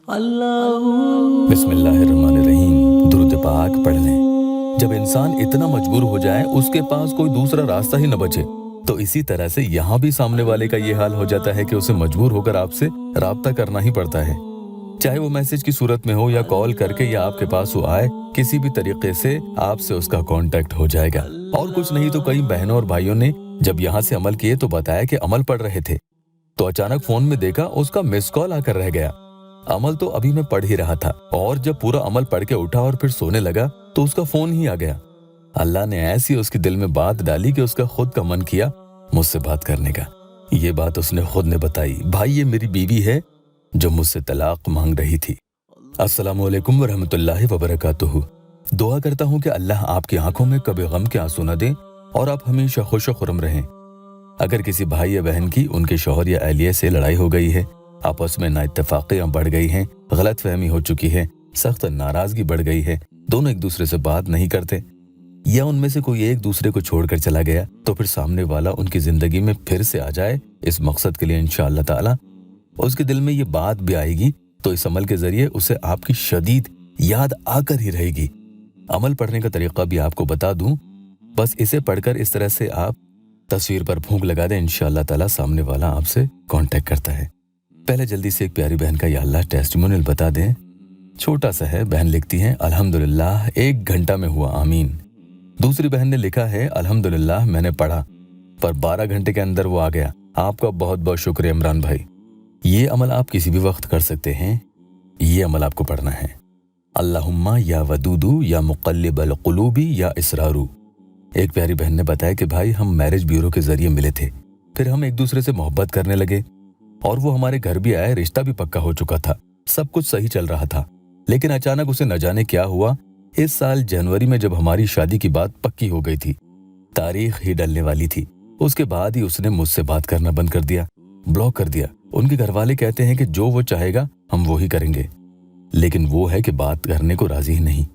बिस्मिल्लाहिर्रहमानिर्रहीम। दुरूद पाक पढ़ लें। जब इंसान इतना मजबूर हो जाए उसके पास कोई दूसरा रास्ता ही न बचे, तो इसी तरह से यहाँ भी सामने वाले का ये हाल हो जाता है कि उसे मजबूर होकर आपसे राब्ता करना ही पड़ता है। चाहे वो मैसेज की सूरत में हो या कॉल करके या आपके पास वो आए, किसी भी तरीके से आपसे उसका कांटेक्ट हो जाएगा। और कुछ नहीं तो कई बहनों और भाइयों ने जब यहाँ से अमल किए तो बताया कि अमल पढ़ रहे थे, तो अचानक फोन में देखा उसका मिस कॉल आकर रह गया। अमल तो अभी मैं पढ़ ही रहा था और जब पूरा अमल पढ़ के उठा और फिर सोने लगा तो उसका फोन ही आ गया। अल्लाह ने ऐसी उसके दिल में बात डाली कि उसका खुद का मन किया मुझसे बात करने का। ये बात उसने खुद ने बताई, भाई ये मेरी बीवी है जो मुझसे तलाक मांग रही थी। अस्सलामु अलैकुम वरहमतुल्लाहि वबरकातुहू। दुआ करता हूँ कि अल्लाह आपकी आंखों में कभी गम के आंसू न दे और आप हमेशा खुश खुरम रहें। अगर किसी भाई या बहन की उनके शौहर या अहलिया से लड़ाई हो गई है, आपस में नाइत्तेफाकियां बढ़ गई हैं, गलतफहमी हो चुकी है, सख्त नाराजगी बढ़ गई है, दोनों एक दूसरे से बात नहीं करते या उनमें से कोई एक दूसरे को छोड़कर चला गया, तो फिर सामने वाला उनकी जिंदगी में फिर से आ जाए, इस मकसद के लिए इंशाअल्लाह ताला उसके दिल में ये बात भी आएगी, तो इस अमल के जरिए उसे आपकी शदीद याद आकर ही रहेगी। अमल पढ़ने का तरीका भी आपको बता दूं, बस इसे पढ़कर इस तरह से आप तस्वीर पर फूंक लगा दें, इंशाअल्लाह ताला सामने वाला आपसे कांटेक्ट करता है। पहले जल्दी से एक प्यारी बहन का या अल्लाह टेस्टिमोनियल बता दें। छोटा सा है, बहन लिखती हैं अल्हम्दुलिल्लाह 1 घंटा में हुआ, आमीन। दूसरी बहन ने लिखा है अल्हम्दुलिल्लाह मैंने पढ़ा पर 12 घंटे के अंदर वो आ गया। आपका बहुत बहुत शुक्रिया इमरान भाई। ये अमल आप किसी भी वक्त कर सकते हैं। ये अमल आपको पढ़ना है, अल्लाहुम्मा या वदूदू या मुक़ल्लिबल क़ुलूबी या इसरारू। एक प्यारी बहन ने बताया कि भाई हम मैरिज ब्यूरो के जरिए मिले थे, फिर हम एक दूसरे से मोहब्बत करने लगे और वो हमारे घर भी आए, रिश्ता भी पक्का हो चुका था, सब कुछ सही चल रहा था। लेकिन अचानक उसे न जाने क्या हुआ, इस साल जनवरी में जब हमारी शादी की बात पक्की हो गई थी, तारीख ही डलने वाली थी, उसके बाद ही उसने मुझसे बात करना बंद कर दिया, ब्लॉक कर दिया। उनके घर वाले कहते हैं कि जो वो चाहेगा हम वो ही करेंगे, लेकिन वो है कि बात करने को राजी ही नहीं।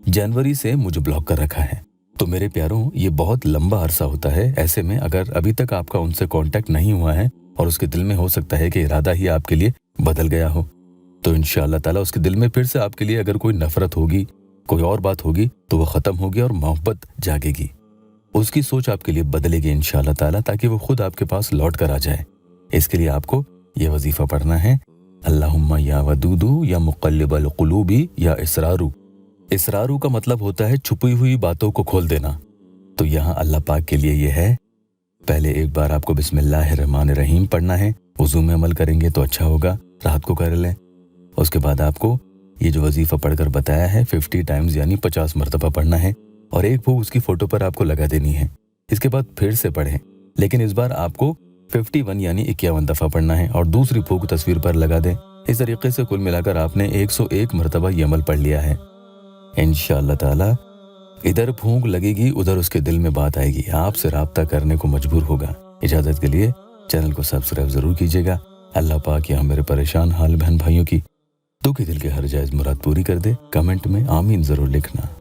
जनवरी से मुझे ब्लॉक कर रखा है। तो मेरे प्यारों, ये बहुत लंबा अरसा होता है। ऐसे में अगर अभी तक आपका उनसे कांटेक्ट नहीं हुआ है और उसके दिल में हो सकता है कि इरादा ही आपके लिए बदल गया हो, तो इंशाअल्लाह ताला उसके दिल में फिर से आपके लिए अगर कोई नफरत होगी, कोई और बात होगी, तो वो ख़त्म होगी और मोहब्बत जागेगी। उसकी सोच आपके लिए बदलेगी इंशाअल्लाह ताला, ताकि वो खुद आपके पास लौट कर आ जाए। इसके लिए आपको ये वजीफा पढ़ना है, अल्लाहुम्मा या वदूदू या मुक़ल्लिबल क़ुलूबी या इसरारू। इसरारू का मतलब होता है छुपी हुई बातों को खोल देना। तो यहाँ अल्लाह पाक के लिए ये है, पहले एक बार आपको बिस्मिल्लाहिर्रहमानिर्रहीम पढ़ना है। वुज़ू में अमल करेंगे तो अच्छा होगा, रात को कर लें। उसके बाद आपको ये जो वजीफा पढ़कर बताया है 50 टाइम्स यानी 50 मरतबा पढ़ना है और एक फूंक उसकी फोटो पर आपको लगा देनी है। इसके बाद फिर से पढ़ें, लेकिन इस बार आपको 51 यानी 51 दफ़ा पढ़ना है और दूसरी फूंक तस्वीर पर लगा दें। इस तरीके से कुल मिलाकर आपने 101 मरतबा ये अमल पढ़ लिया है। इंशाअल्लाह ताला इधर फूंक लगेगी, उधर उसके दिल में बात आएगी, आपसे राब्ता करने को मजबूर होगा। इजाज़त के लिए चैनल को सब्सक्राइब ज़रूर कीजिएगा। अल्लाह पाक यहाँ मेरे परेशान हाल बहन भाइयों की दुखी दिल के हर जायज़ मुराद पूरी कर दे। कमेंट में आमीन ज़रूर लिखना।